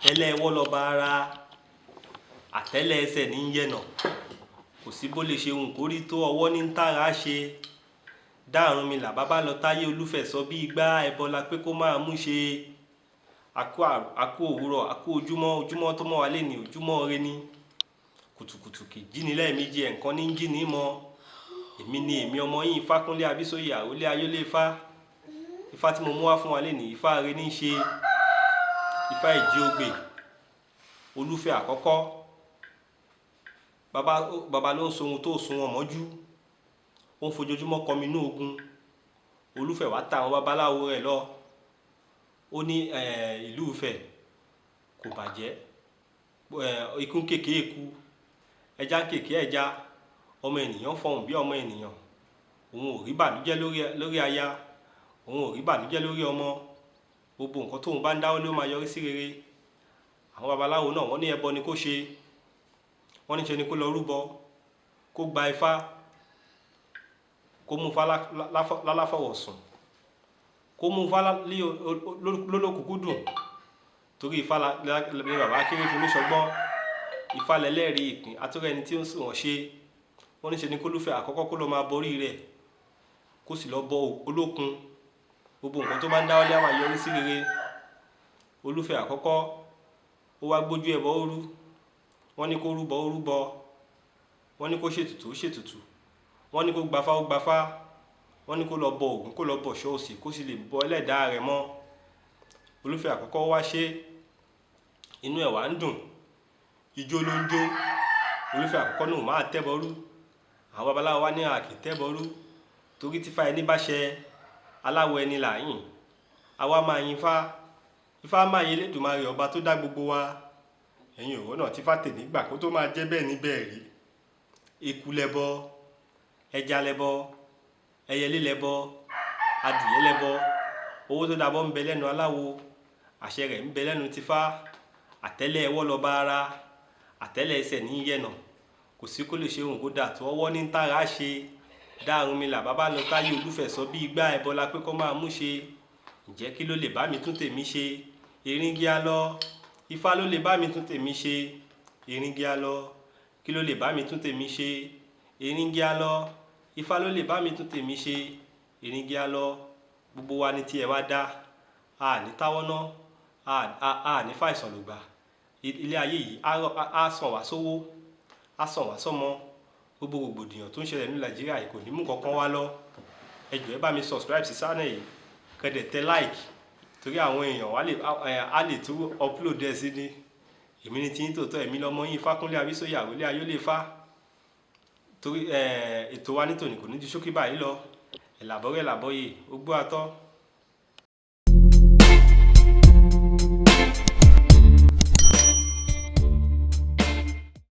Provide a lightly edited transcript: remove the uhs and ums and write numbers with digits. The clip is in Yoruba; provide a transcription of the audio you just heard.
àtẹ́lẹ̀ ẹwọ́ lọ́ba ara, àtẹ́lẹ̀ ẹsẹ̀ ní yẹ̀nà, kò sí bó lè ṣe hùn kórí tó ọwọ́ ní tààrà ṣe. Dárúnmìlà bàbá lọ táyé Olúfẹ̀ sọ bí igbá ẹbọ la pé kó máa mú ṣe. Akú òwúrọ̀, akú ojúmọ́ tó mọ́ wa lé ní ojúmọ́ re ni. Kùtùkùtù kì í jíni lẹ́ẹ̀mejì ẹ̀ǹkan ní jíni mọ́. Èmi ni èmi ọmọ yín Ifákúnlé Abísóyè àrólé ayólé Ifá. Ifá tí mo mú wá fún wa lé ní Ifá re ní ṣe. Ifa Ejiogbe Olúfẹ̀ àkọ́kọ́. Bàbá ló ń so ohun tó sun wọn mọ́jú. Ó ń fojoojúmọ́ kọminú ogun. Olúfẹ̀ wá ta àwọn babaláwo rẹ̀ lọ. Ó ní ìlú Ifẹ̀ kò bàjẹ́. Ikú kéèké eku, ẹja kéèké ẹja, ọmọ ènìyàn fọhùn bí ọmọ ènìyàn. Òun ò rí bànújẹ́ lórí aya, òun ò rí bànújẹ́ lórí ọmọ. Gbogbo nǹkan tóun bá ń dáwọ́ ló máa yọrí sí rere. Àwọn babaláwo náà wọ́n ní ẹbọ ni kó ṣe. Wọ́n ní ṣe ni kó lọ rúbọ, kó gba Ifá, kó mú Ifá láláfọwọ̀sùn, kó mú Ifá lólókùkú dùn. Torí Ifá ni bàbá kéré fún níṣọgbọ́n. Ifá lẹ́lẹ́rìí ìpín àtúrẹ́ ẹni tí ó ń sìn wọ́n ṣe. Wọ́n ní ṣe ni k'Olúfẹ̀ àkọ́kọ́ kó lọ máa borí rẹ̀, kó sì lọ bọ Olókun. Gbogbo nǹkan tó bá ń dáwọ́lé á máa yọrí sí rere. Olúfẹ̀ àkọ́kọ́ ó wá gbójú ẹbọ ó rú. Wọ́n ní kó rúbọ ó rúbọ. Wọ́n ní kó ṣètùtù ó ṣètùtù. Wọ́n ní kó gbafá ó gbafá. Wọ́n ní kó lọ bọ Ògún, kó lọ bọ Ṣọ́ọ̀ṣì, kó sì lè bọ ẹlẹ́dàá rẹ̀ mọ́. Olúfẹ̀ àkọ́kọ́ wá ṣe, inú ẹ̀ wá ń dùn, ijó ló ń jó. Olúfẹ̀ àkọ́kọ́ náà máa tẹ́bọrú. Àwọn babaláwo wá ní àkì tẹ́bọrú torí tífá ẹni bá ṣẹ aláwọ̀ ẹni làyìn. Àwa máa yin Ifá. Ifá máa yin Elédùmarè ọba tó dá gbogbo wa. Ẹ̀yin òwò náà tífá tèmi gbà kó tó máa jẹ́ bẹ́ẹ̀ ní bẹ́ẹ̀ rí. Eku lẹbọ, ẹja lẹbọ, ẹyẹlé lẹbọ, adìyẹ lẹbọ. Owó tó dábọ́ ń bẹ lẹ́nu aláwo, àṣẹ rẹ̀ ń bẹ lẹ́nu tífá. Àtẹ́lẹ̀ ẹwọ́ lọ́ba ara, àtẹ́lẹ̀ ẹsẹ̀ ní yẹ̀nà, kò sí kó lè ṣe hùn kó dà tó ọwọ́ ní tààrà ṣe. Dárúnmìlà bàbá lọ táyé Olúfẹ̀ sọ bí igbá ẹbọ la pé kó máa mú ṣe. Ǹjẹ́ kí ló lè bá mi tún tèmi ṣe? Eringi á lọ. Ifá ló lè bá mi tún tèmi ṣe. Eringi á lọ. Kí ló lè bá mi tún tèmi ṣe? Eringi á lọ. Ifá ló lè bá mi tún tèmi ṣe. Eringi á lọ. Gbogbo wa ni tí ẹ wá dá. A ní táwọ́ ná. A ní fàìsàn lògbà. Ilé ayé yìí á sàn wá sówó, á sàn wá sọ́mọ. Gbogbo rògbòdìyàn tó ń ṣẹlẹ̀ ní Nàìjíríà yìí kò ní mú kankan wá lọ. Ẹ jọ̀ọ́ ẹ bá mi subscribe sí channel yìí, kẹ́dẹ̀ tẹ like, torí àwọn èèyàn á lè tún upload ẹ sí ní. Èmi ni tí yín tòótọ́, èmi lọmọ yín Ifákúnlé Abísóyè àrólé ayólé Ifá. Torí ètò wa ní tòní kò ní ju ṣókí báyìí lọ. Ẹ̀làbọ́rẹ́ ẹ̀làbọ́yè, ó gbọ́ atọ́.